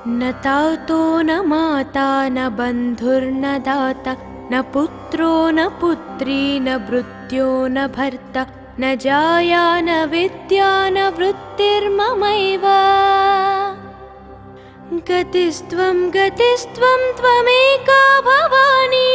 न तातो न माता न बन्धुर्न दाता न पुत्रो न पुत्री न भृत्यो न भर्ता न जाया न विद्या न वृत्तिर्ममैव गतिस्त्वं त्वमेका भवानी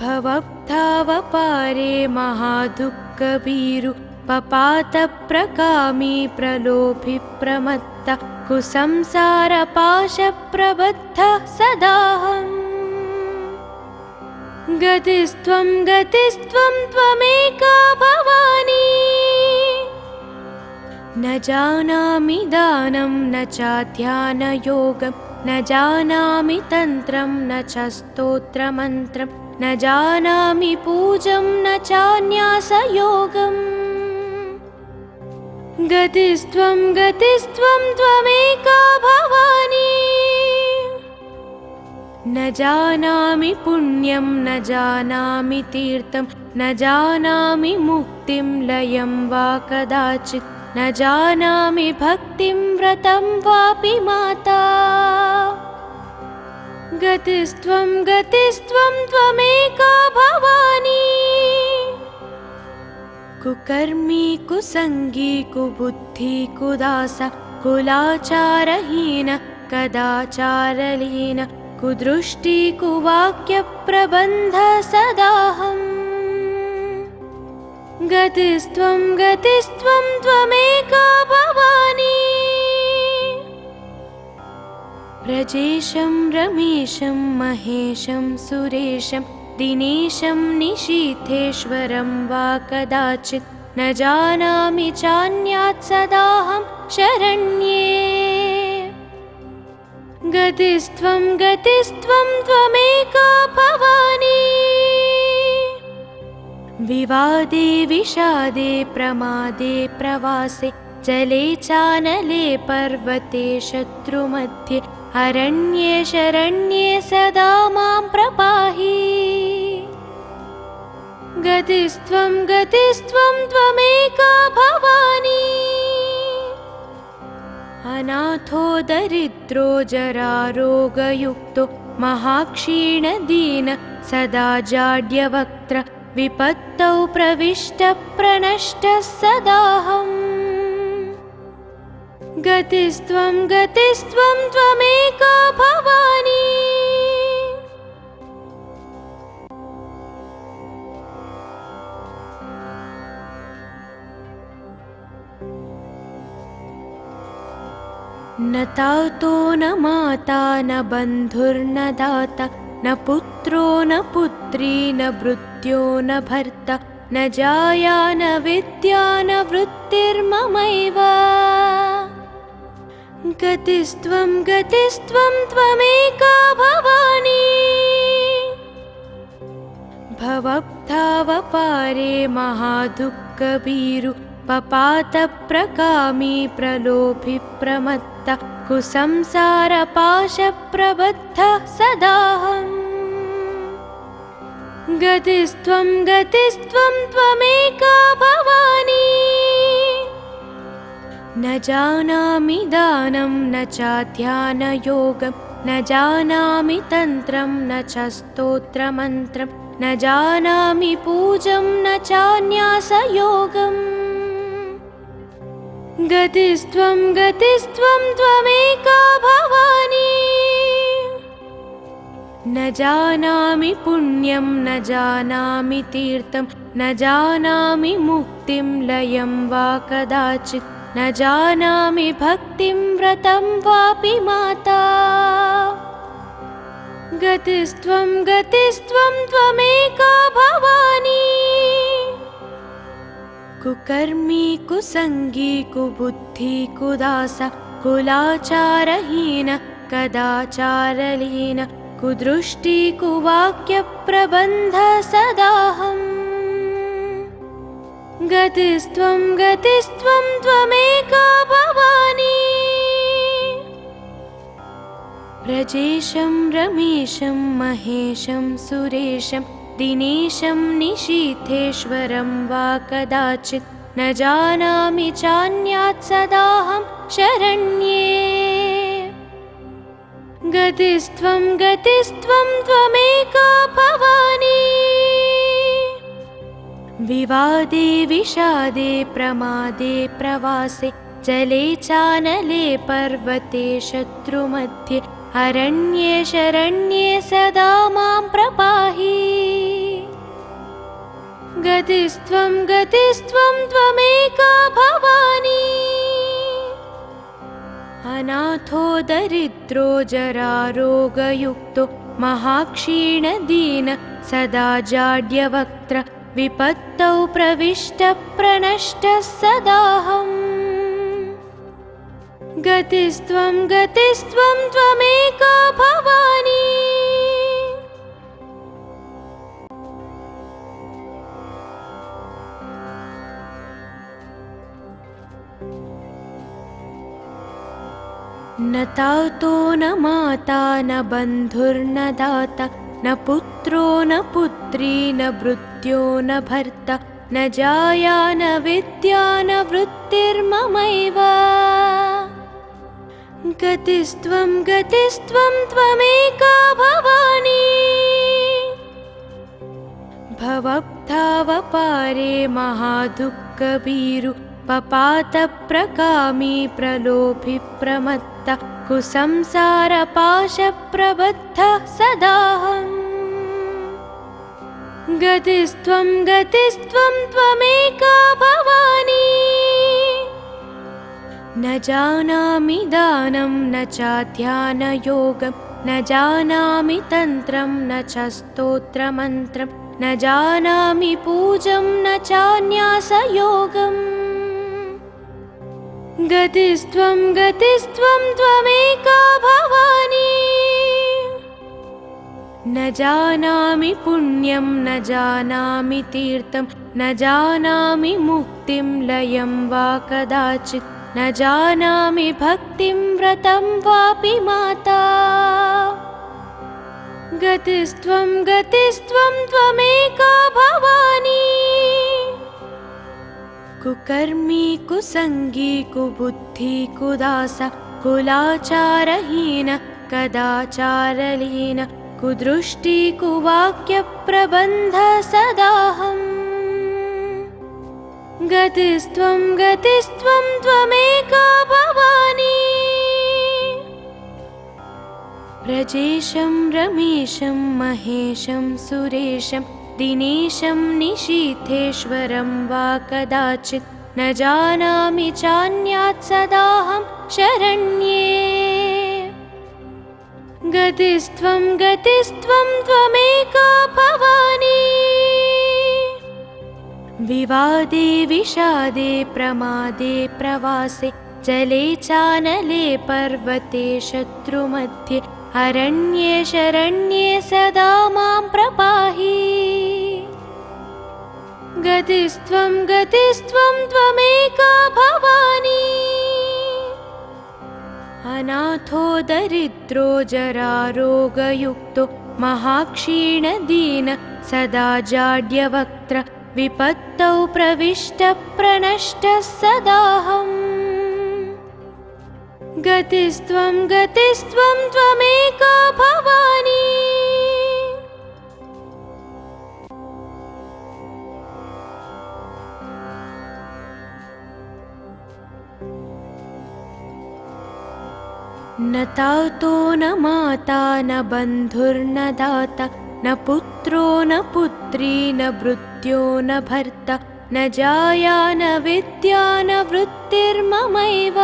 भवब्धावपारे महादुःखभीरु पपातप्रकामी प्रलोभि प्रमत्ता कुसंसारपाशप्रबद्धः सदाहम् गतिस्त्वं त्वमेका भवानी न जानामि दानं न चाध्यानयोगं न जानामि तन्त्रं न च स्तोत्रमन्त्रं न जानामि पूजं न चान्यासयोगम् गतिस्त्वं त्वमेका भवानी न जानामि पुण्यं न जानामि तीर्थं न जानामि मुक्तिं लयं वा कदाचित् न जानामि भक्तिं व्रतं वापि माता गतिस्त्वं त्वमेका भवानी कुकर्मी कुसंगी कुबुद्धि कुदासा कुलाचारहीन कदाचारलीन कुदृष्टि कुवाक्यप्रबन्ध सदाहम् गतिस्त्वं त्वमेका भवानी व्रजेशं रमेशं महेशं सुरेशं दिनेशं निशीथेश्वरं वा कदाचित् न जानामि चान्यात् सदाहं शरण्ये गतिस्त्वं त्वमेका भवानी विवादे विषादे प्रमादे प्रवासे जले चानले पर्वते शत्रुमध्ये अरण्ये शरण्ये सदा मां प्रपाहि गतिस्त्वं त्वमेका भवानी अनाथो दरिद्रो जरारोगयुक्तो महाक्षीणदीन सदा जाड्यवक्त्र विपत्तौ प्रविष्टः प्रणष्टः सदाहम् गतिस्त्वं त्वमेका भवानी न तातो न माता न बन्धुर्न दाता न पुत्रो न पुत्री न भृत्यो न भर्ता न जाया न विद्या न वृत्तिर्ममैव गतिस्त्वं त्वमेका भवानी भवब्धावपारे महादुःखभीरु पपातप्रकामी प्रलोभि प्रमत्ता कुसंसारपाशप्रबद्धः सदाहम् गतिस्त्वं त्वमेका भवानी न जानामि दानं न चाध्यानयोगं न जानामि तन्त्रं न च स्तोत्रमन्त्रं न जानामि पूजं न चान्यासयोगम् गतिस्त्वं त्वमेका भवानी न जानामि पुण्यं न जानामि तीर्थं न जानामि मुक्तिं लयं वा कदाचित् न जानामि भक्तिं व्रतं वापि माता गतिस्त्वं त्वमेका भवानी कुकर्मी कुसंगी कुबुद्धि कुदासा कुलाचारहीन कदाचारलीन कुदृष्टि कुवाक्यप्रबन्ध सदाहम् गतिस्त्वं त्वमेका भवानी व्रजेशं रमेशं महेशं सुरेशं दिनेशं निशीथेश्वरं वा कदाचित् न जानामि चान्यात् सदाहं शरण्ये। गतिस्त्वं गतिस्त्वं त्वमेका भवानी। विवादे विषादे प्रमादे प्रवासे जले चानले पर्वते शत्रुमध्ये अरण्ये शरण्ये सदा मां प्रपाहि। गतिस्त्वं गतिस्त्वं त्वमेका भवानी। अनाथो दरिद्रो जरारोगयुक्तो महाक्षीणदीन सदा जाड्यवक्त्र विपत्तौ प्रविष्टः प्रणष्टः सदाहम्। गतिस्त्वं गतिस्त्वं त्वमेका भवानी। न तातो न माता न बन्धुर्न दाता न पुत्रो न पुत्री न भृत्यो न भर्ता न जाया न विद्या न वृत्तिर्ममैव। गतिस्त्वं गतिस्त्वं त्वमेका भवानी। भवब्धावपारे महादुःखभीरु पपातप्रकामी प्रलोभि प्रमत्ता कुसंसारपाशप्रबद्धः सदाहम्। गतिस्त्वं गतिस्त्वं त्वमेका भवानी। न जानामि दानं न चाध्यानयोगं न जानामि तन्त्रं न च स्तोत्रमन्त्रं न जानामि पूजं न चान्यासयोगम्। गतिस्त्वं गतिस्त्वं त्वमेका भवानी। न जानामि पुण्यं न जानामि तीर्थं न जानामि मुक्तिं लयं वा कदाचित् न जानामि भक्तिं व्रतं वापि माता। गतिस्त्वं गतिस्त्वं त्वमेका भवानी। कुकर्मी कुसंगी कुबुद्धि कुदास कुलाचारहीन कदाचारलीन कुदृष्टि कुवाक्यप्रबन्ध सदाहम्। गतिस्त्वं गतिस्त्वं त्वमेका भवानी। व्रजेशं रमेशं महेशं सुरेशं दिनेशं निशीथेश्वरं वा कदाचित् न जानामि चान्यात् सदाहं शरण्ये। गतिस्त्वं गतिस्त्वं त्वमेका भवानी। विवादे विषादे प्रमादे प्रवासे जले चानले पर्वते शत्रुमध्ये अरण्ये शरण्ये सदा मां प्रपाहि। गतिस्त्वं गतिस्त्वं त्वमेका भवानी। अनाथो दरिद्रो जरारोगयुक्तो महाक्षीणदीन सदा जाड्यवक्त्र विपत्तौ प्रविष्टः प्रणष्टः सदाहम्। गतिस्त्वं गतिस्त्वं त्वमेका भवानी। न तातो न माता न बन्धुर्न दाता न पुत्रो न पुत्री न भृत्यो न भर्ता न जाया न विद्या न वृत्तिर्ममैव।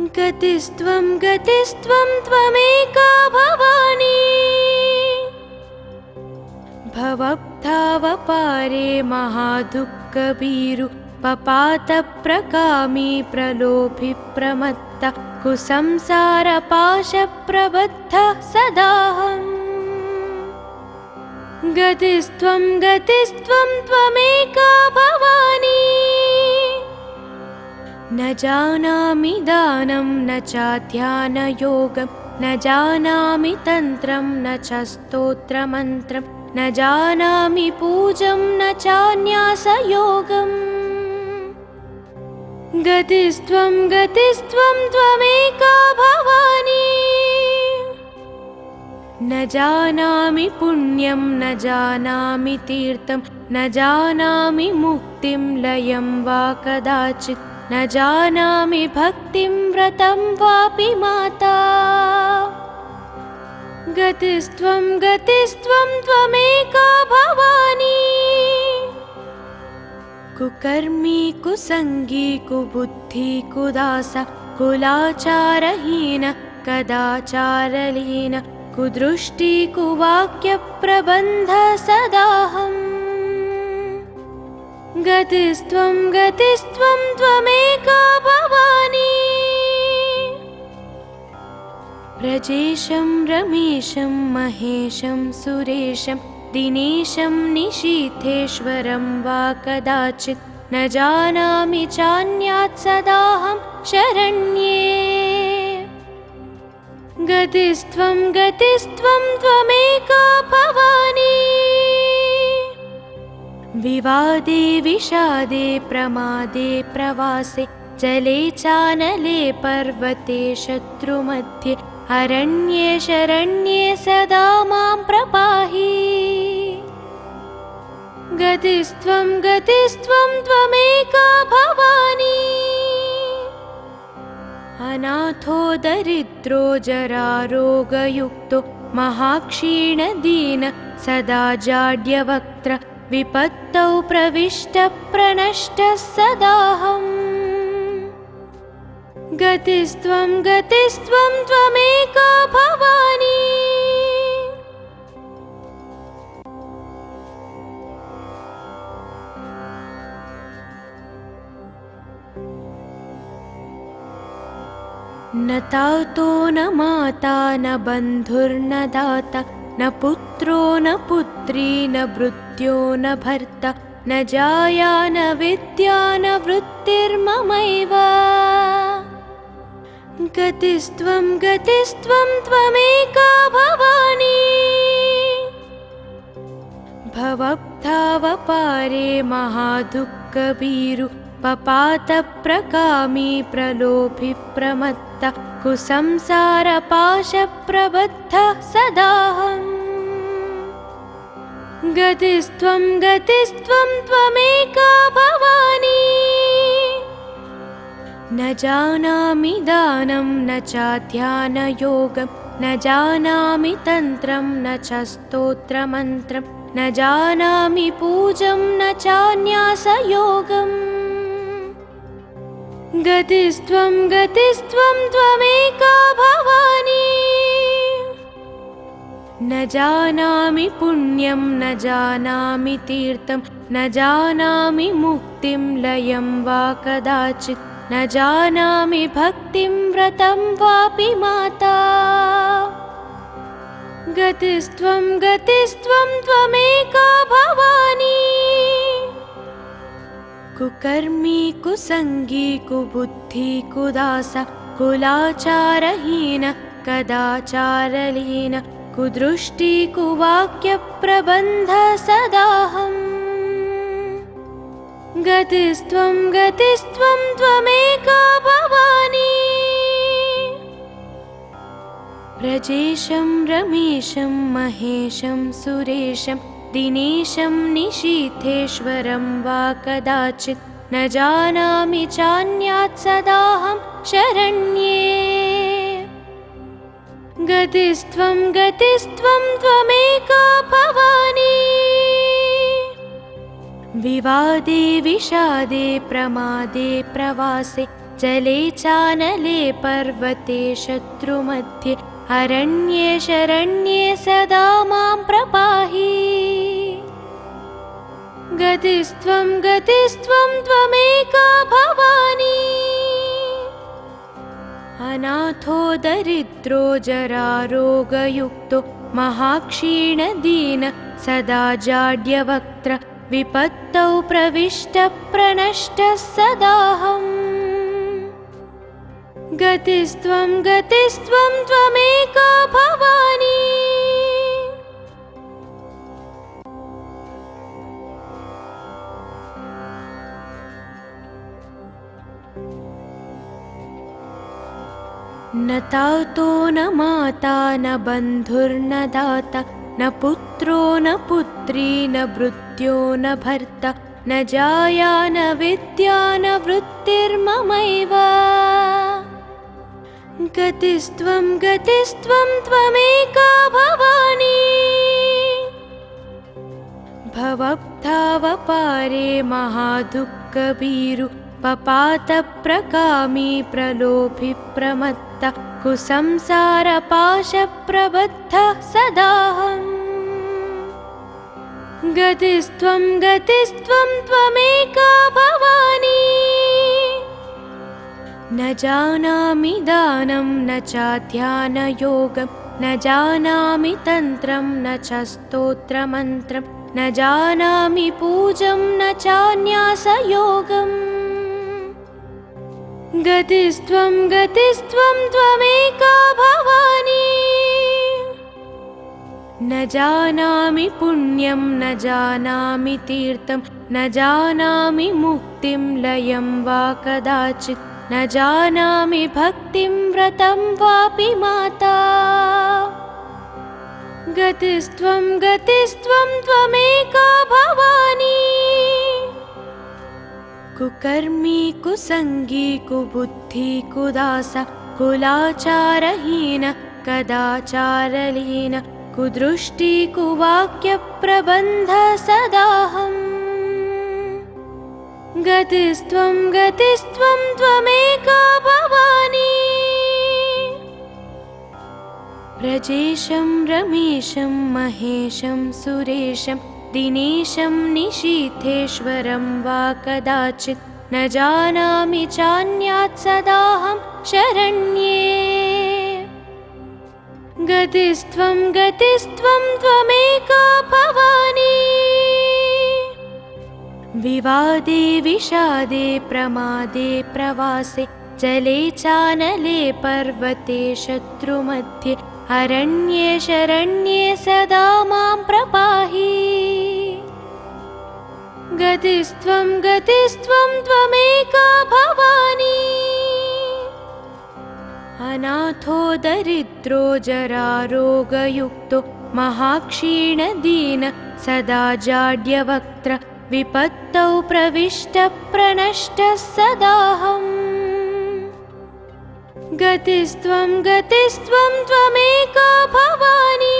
गतिस्त्वं गतिस्त्वं त्वमेका भवानी। भवब्धावपारे महादुःखभीरु पपातप्रकामी प्रलोभि प्रमत्ता कुसंसारपाशप्रबद्धः सदाहम्। गतिस्त्वं गतिस्त्वं त्वमेका भवानी। न जानामि दानं न चाध्यानयोगं न जानामि तन्त्रं न च स्तोत्रमन्त्रं न जानामि पूजं न चान्यासयोगम् गतिस्त्वं गतिस्त्वं त्वमेका भवानी न जानामि पुण्यं न जानामि तीर्थं न जानामि मुक्तिं लयं वा कदाचित् न जानामि भक्तिं व्रतं वापि माता गतिस्त्वं गतिस्त्वं त्वमेका भवानी कुकर्मी कुसंगी कुबुद्धि कुदास कुलाचारहीन कदाचारलीन कुदृष्टि कुवाक्य प्रबन्ध सदाहम् गतिस्त्वं गतिस्त्वं त्वमेका भवानी व्रजेशं रमेशं महेशं सुरेशं दिनेशं निशीथेश्वरं वा कदाचित् न जानामि चान्यात् सदाहं शरण्ये गतिस्त्वं गतिस्त्वं त्वमेका भवानी विवादे विषादे प्रमादे प्रवासे जले चानले पर्वते शत्रुमध्ये अरण्ये शरण्ये सदा मां प्रपाहि गतिस्त्वं गतिस्त्वं त्वमेका भवानी अनाथो दरिद्रो जरारोगयुक्तो महाक्षीणदीन सदा जाड्यवक्त्र विपत्तौ प्रविष्टः प्रणष्टः सदाहम् गतिस्त्वं गतिस्त्वं त्वमेका भवानी न तातो न माता न बन्धुर्न दाता न पुत्रो न पुत्री न भृत्यो न भर्ता न जाया न विद्या न वृत्तिर्ममैव गतिस्त्वं गतिस्त्वं त्वमेका भवानी भवब्धावपारे महादुःखभीरु पपातप्रकामी प्रलोभि प्रमत्त कुसंसारपाशप्रबद्धः सदाहम् गतिस्त्वं गतिस्त्वं त्वमेका भवानी न जानामि दानं न चाध्यानयोगं न जानामि तन्त्रं न च स्तोत्रमन्त्रं न जानामि पूजं न चान्यासयोगम् गतिस्त्वं गतिस्त्वं त्वमेका भवानी न जानामि पुण्यं न जानामि तीर्थं न जानामि मुक्तिं लयं वा कदाचित् न जानामि भक्तिं व्रतं वापि माता गतिस्त्वं गतिस्त्वं त्वमेका भवानी कुकर्मी कुसंगी कुबुद्धि कुदास कुलाचारहीन कदाचारलीन कुदृष्टि कुवाक्य प्रबन्ध सदाहम् गतिस्त्वं गतिस्त्वं त्वमेका भवानी व्रजेशं रमेशं महेशं सुरेशं दिनेशं निशीथेश्वरं वा कदाचित् न जानामि चान्यात् सदाहं शरण्ये गतिस्त्वं गतिस्त्वं त्वमेका भवानी विवादे विषादे प्रमादे प्रवासे जले चानले पर्वते शत्रुमध्ये अरण्ये शरण्ये सदा मां प्रपाहि गतिस्त्वं गतिस्त्वं त्वमेका भवानी अनाथो दरिद्रो जरारोगयुक्तो महाक्षीणदीन सदा जाड्यवक्त्र विपत्तौ प्रविष्टः प्रणष्टः सदाहम् गतिस्त्वं गतिस्त्वं त्वमेका भवानी न तातो न माता न बन्धुर्न दाता न पुत्रो न पुत्री न भृत्यो न भर्ता न जाया न विद्या न वृत्तिर्ममैव गतिस्त्वं त्वमेका भवानी भवब्धावपारे महादुःखभीरु पपातप्रकामी प्रलोभि प्रमत्त कुसंसारपाशप्रबद्धः सदाहम् गतिस्त्वं त्वमेका भवानी न जानामि दानं न चाध्यानयोगं न जानामि तन्त्रं न च स्तोत्रमन्त्रं न जानामि पूजं न चान्यासयोगम् गतिस्त्वं त्वमेका भवानी न जानामि पुण्यं न जानामि तीर्थं न जानामि मुक्तिं लयं वा कदाचित् न जानामि भक्तिं व्रतं वापि माता गतिस्त्वं त्वमेका भवानी कुकर्मी कुसंगी कुबुद्धि कुदास कुलाचारहीन कदाचारलीन कुदृष्टि कुवाक्यप्रबन्ध सदाहम् गतिस्त्वं त्वमेका भवानी व्रजेशं रमेशं महेशं सुरेशं दिनेशं निशीथेश्वरं वा कदाचित् न जानामि चान्यात् सदाहं शरण्ये गतिस्त्वं त्वमेका भवानी विवादे विषादे प्रमादे प्रवासे जले चानले पर्वते शत्रुमध्ये अरण्ये शरण्ये सदा मां प्रपाहि गतिस्त्वं त्वमेका भवानी अनाथो दरिद्रो जरारोगयुक्तो महाक्षीणदीन सदा जाड्यवक्त्र विपत्तौ प्रविष्टः प्रणष्टः सदाहम् गतिस्त्वं त्वमेका भवानी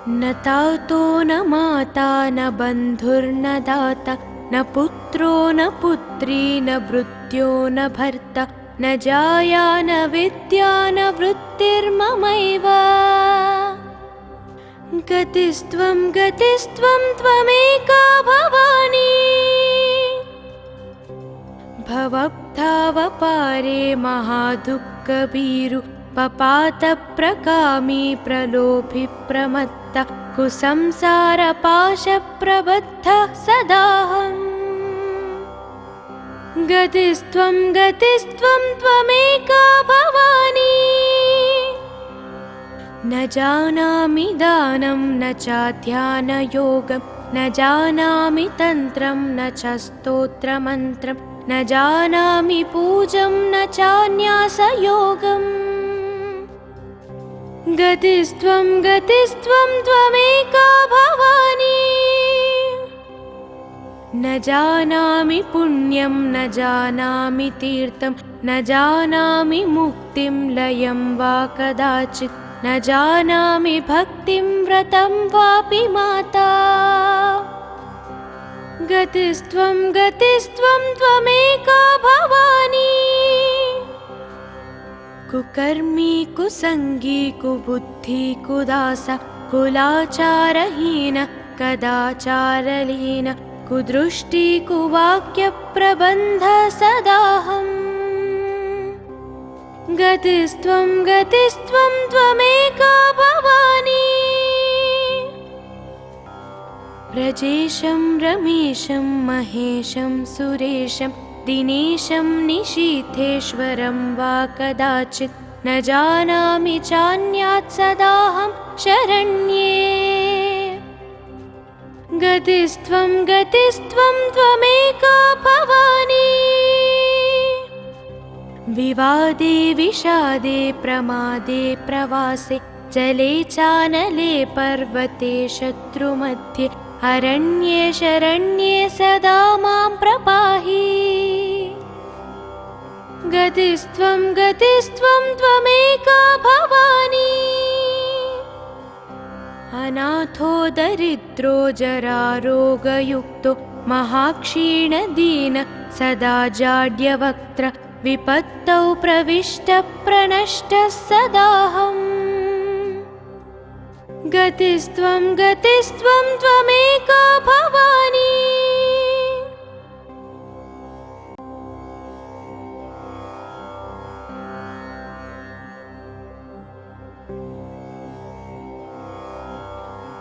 न तातो न माता न बन्धुर्न दाता न पुत्रो न पुत्री न भृत्यो न भर्ता न जाया न विद्या न वृत्तिर्ममैव गतिस्त्वं त्वमेका भवानी भवब्धावपारे महादुःखभीरु पपातप्रकामी प्रलोभि प्रमत्त कुसंसारपाशप्रबद्धः सदाहम् गतिस्त्वं त्वमेका भवानी न जानामि दानं न चाध्यानयोगं न जानामि तन्त्रं न च स्तोत्रमन्त्रं न जानामि पूजं न चान्यासयोगम् गतिस्त्वं त्वमेका भवानी न जानामि पुण्यं न जानामि तीर्थं न जानामि मुक्तिं लयं वा कदाचित् न जानामि भक्तिं व्रतं वापि माता गतिस्त्वं त्वमेका भवानी कुकर्मी कुसंगी कुबुद्धि कुदास कुलाचारहीन कदाचारलीन कुदृष्टि कुवाक्यप्रबन्ध सदाहम् गतिस्त्वं त्वमेका भवानी व्रजेशं रमेशं महेशं सुरेशं दिनेशं निशीथेश्वरं वा कदाचित् न जानामि चान्यात् सदाहं शरण्ये। गतिस्त्वं गतिस्त्वं त्वमेका भवानी। विवादे विषादे प्रमादे प्रवासे जले चानले पर्वते शत्रुमध्ये अरण्ये शरण्ये सदा मां प्रपाहि। गतिस्त्वं गतिस्त्वं त्वमेका भवानी। अनाथो दरिद्रो जरारोगयुक्तो महाक्षीणदीन सदा जाड्यवक्त्र विपत्तौ प्रविष्टः प्रणष्टः सदाहम्। गतिस्त्वं गतिस्त्वं त्वमेका भवानी।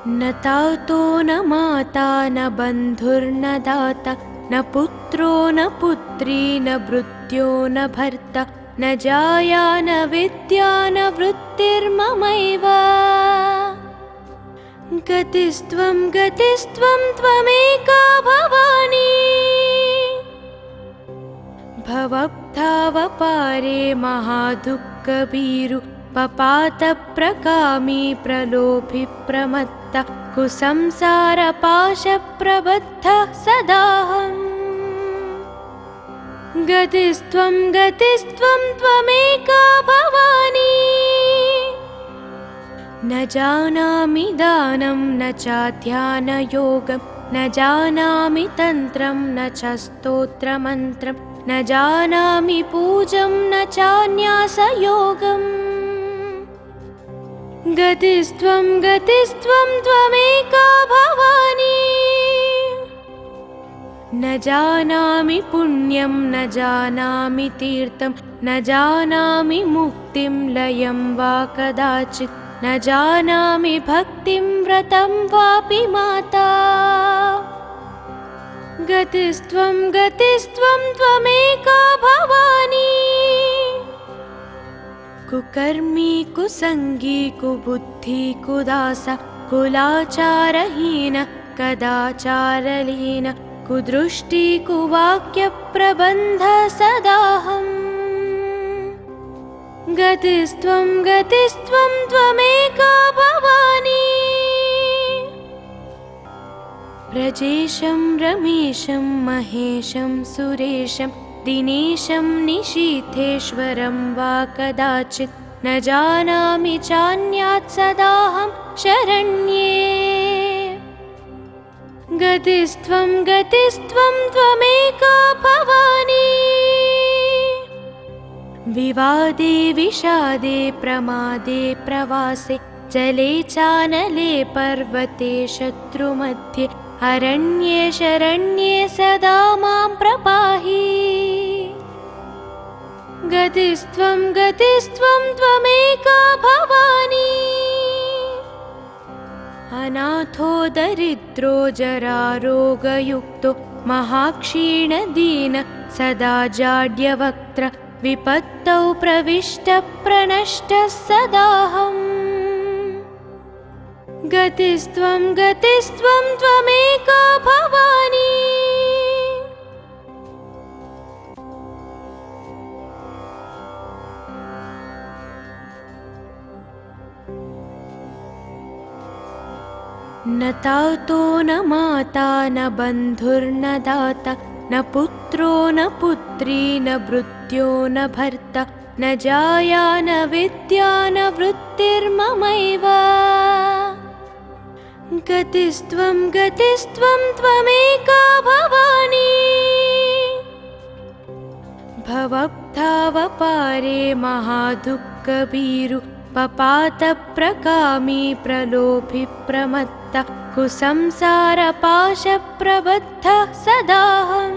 न तातो न माता न बन्धुर्न दाता न पुत्रो न पुत्री न भृत्यो न भर्ता न जाया न विद्या न वृत्तिर्ममैव। गतिस्त्वं गतिस्त्वं त्वमेका भवानी। भवब्धावपारे महादुःखभीरु पपातप्रकामी प्रलोभि प्रमत्त कुसंसारपाशप्रबद्धः सदाहम्। गतिस्त्वं गतिस्त्वं त्वमेका भवानी। न जानामि दानं न चाध्यानयोगं न जानामि तन्त्रं न च स्तोत्रमन्त्रं न जानामि पूजं न चान्यासयोगम्। गतिस्त्वं गतिस्त्वं त्वमेका भवानी। न जानामि पुण्यं न जानामि तीर्थं न जानामि मुक्तिं लयं वा कदाचित् न जानामि भक्तिं व्रतं वापि माता। गतिस्त्वं गतिस्त्वं त्वमेका भवानी। कुकर्मी कुसंगी कुबुद्धि कुदास कुलाचारहीन कदाचारलीन कुदृष्टि कुवाक्यप्रबन्ध सदाहम्। गतिस्त्वं गतिस्त्वं त्वमेका भवानी। व्रजेशं रमेशं महेशं सुरेशं दिनेशं निशीथेश्वरं वा कदाचित् न जानामि चान्यात् सदाहं शरण्ये। गतिस्त्वं गतिस्त्वं त्वमेका भवानी। विवादे विषादे प्रमादे प्रवासे जले चानले पर्वते शत्रुमध्ये अरण्ये शरण्ये सदा मां प्रपाहि। गतिस्त्वं गतिस्त्वं त्वमेका भवानी। अनाथो दरिद्रो जरारोगयुक्तो महाक्षीणदीन सदा जाड्यवक्त्र विपत्तौ प्रविष्टः प्रणष्टः सदाहम्। गतिस्त्वं गतिस्त्वं त्वमेका भवानी। न तातो न माता न बन्धुर्न दाता न पुत्रो न पुत्री न भृत्यो न भर्ता न जाया न विद्या न वृत्तिर्ममैव। गतिस्त्वं गतिस्त्वं त्वमेका भवानी। भवब्धावपारे महादुःखभीरु पपातप्रकामी प्रलोभि प्रमत्त कुसंसारपाशप्रबद्धः सदाहम्।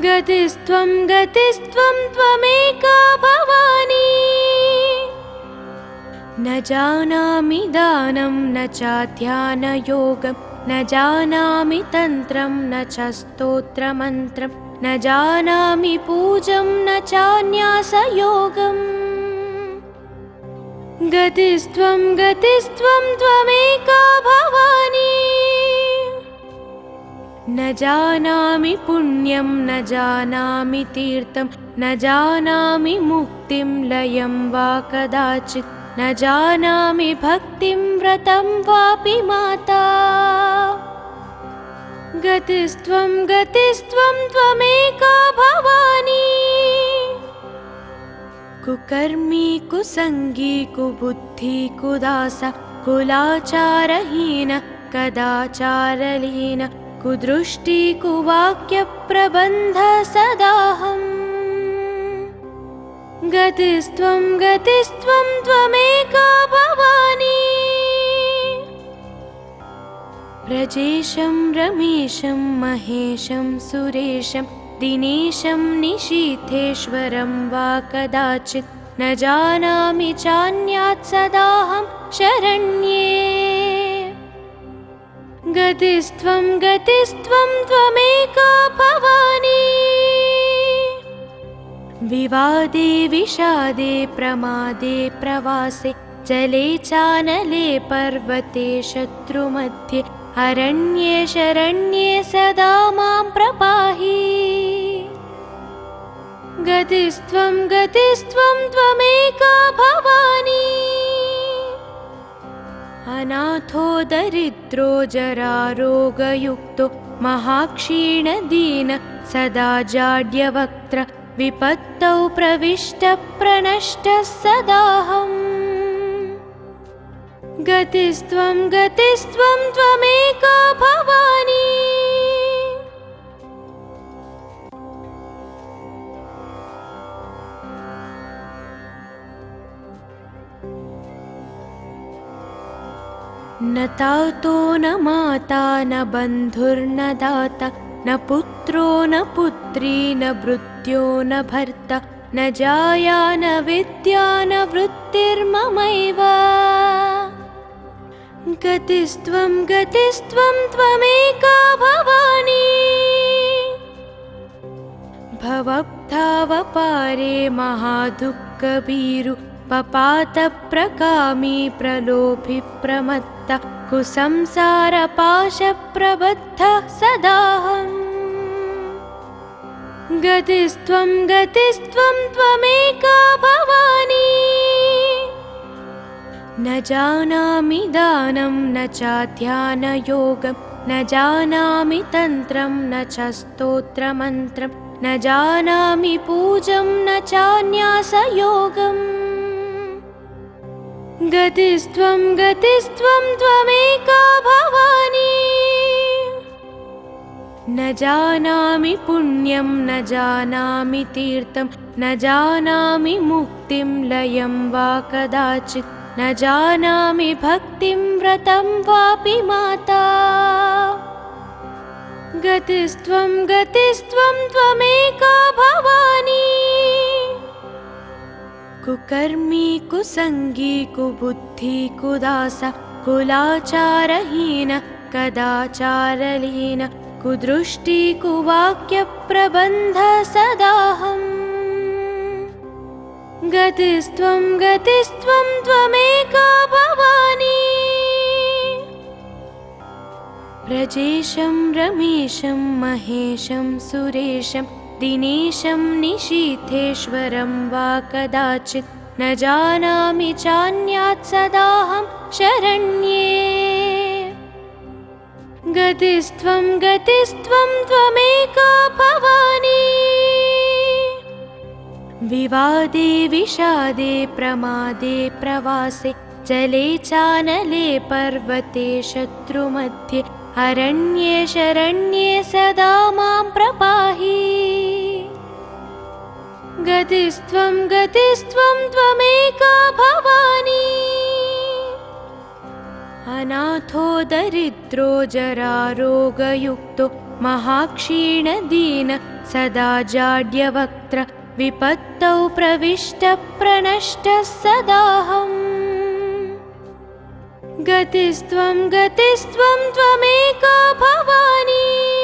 गतिस्त्वं गतिस्त्वं त्वमेका भवानी। न जानामि दानं न चाध्यानयोगं न जानामि तन्त्रं न च स्तोत्रमन्त्रं न जानामि पूजं न चान्यासयोगम्। गतिस्त्वं गतिस्त्वं त्वमेका भवानी। न जानामि पुण्यं न जानामि तीर्थं न जानामि मुक्तिं लयं वा कदाचित् न जानामि भक्तिं व्रतं वापि माता। गतिस्त्वं गतिस्त्वं त्वमेका भवानी। कुकर्मी कुसंगी कुबुद्धि कुदास कुलाचारहीन कदाचारलीन कुदृष्टि कुवाक्य प्रबन्ध सदाहम्। गतिस्त्वं गतिस्त्वं त्वमेका भवानी। व्रजेशं रमेशं महेशं सुरेशं दिनेशं निशीथेश्वरं वा कदाचित् न जानामि चान्यात् सदाहं शरण्ये। गतिस्त्वं गतिस्त्वं त्वमेका भवानी। विवादे विषादे प्रमादे प्रवासे जले चानले पर्वते शत्रुमध्ये अरण्ये शरण्ये सदा मां प्रपाहि। गतिस्त्वं गतिस्त्वं त्वमेका भवानी। अनाथो दरिद्रो जरारोगयुक्तो महाक्षीणदीन सदा जाड्यवक्त्र विपत्तौ प्रविष्टः प्रणष्टः सदाहम्। गतिस्त्वं गतिस्त्वं त्वमेका भवानी। न तातो न माता न बन्धुर्न दाता न पुत्रो न पुत्री न भृत्यो न भर्ता न जाया न विद्या न वृत्तिर्ममैव। गतिस्त्वं गतिस्त्वं त्वमेका भवानी। भवब्धावपारे महादुःखभीरु पपातप्रकामी प्रलोभि प्रमत्त कुसंसारपाशप्रबद्धः सदाहम्। गतिस्त्वं गतिस्त्वं त्वमेका भवानी। न जानामि दानं न चाध्यानयोगं न जानामि तन्त्रं न च स्तोत्रमन्त्रं न जानामि पूजं न चान्यासयोगम्। गतिस्त्वं गतिस्त्वं त्वमेका भवानी। न जानामि पुण्यं न जानामि तीर्थं न जानामि मुक्तिं लयं वा कदाचित् न जानामि भक्तिं व्रतं वापि माता। गतिस्त्वं गतिस्त्वं त्वमेका भवानी। कुकर्मी कुसंगी कुबुद्धि कुदास कुलाचारहीन कदाचारलीन कुदृष्टि कुवाक्य प्रबन्ध सदाहम्। गतिस्त्वं गतिस्त्वं त्वमेका भवानी। व्रजेशं रमेशं महेशं सुरेशं दिनेशं निशीथेश्वरं वा कदाचित् न जानामि चान्यात् सदाहं शरण्ये। गतिस्त्वं गतिस्त्वं त्वमेका भवानी। विवादे विषादे प्रमादे प्रवासे जले चानले पर्वते शत्रुमध्ये अरण्ये शरण्ये सदा मां प्रपाहि। गतिस्त्वं गतिस्त्वं त्वमेका भवानी। अनाथो दरिद्रो जरारोगयुक्तो महाक्षीणदीन सदा जाड्यवक्त्र विपत्तौ प्रविष्टः प्रणष्टः सदाहम्। गतिस्त्वं गतिस्त्वं त्वमेका भवानी।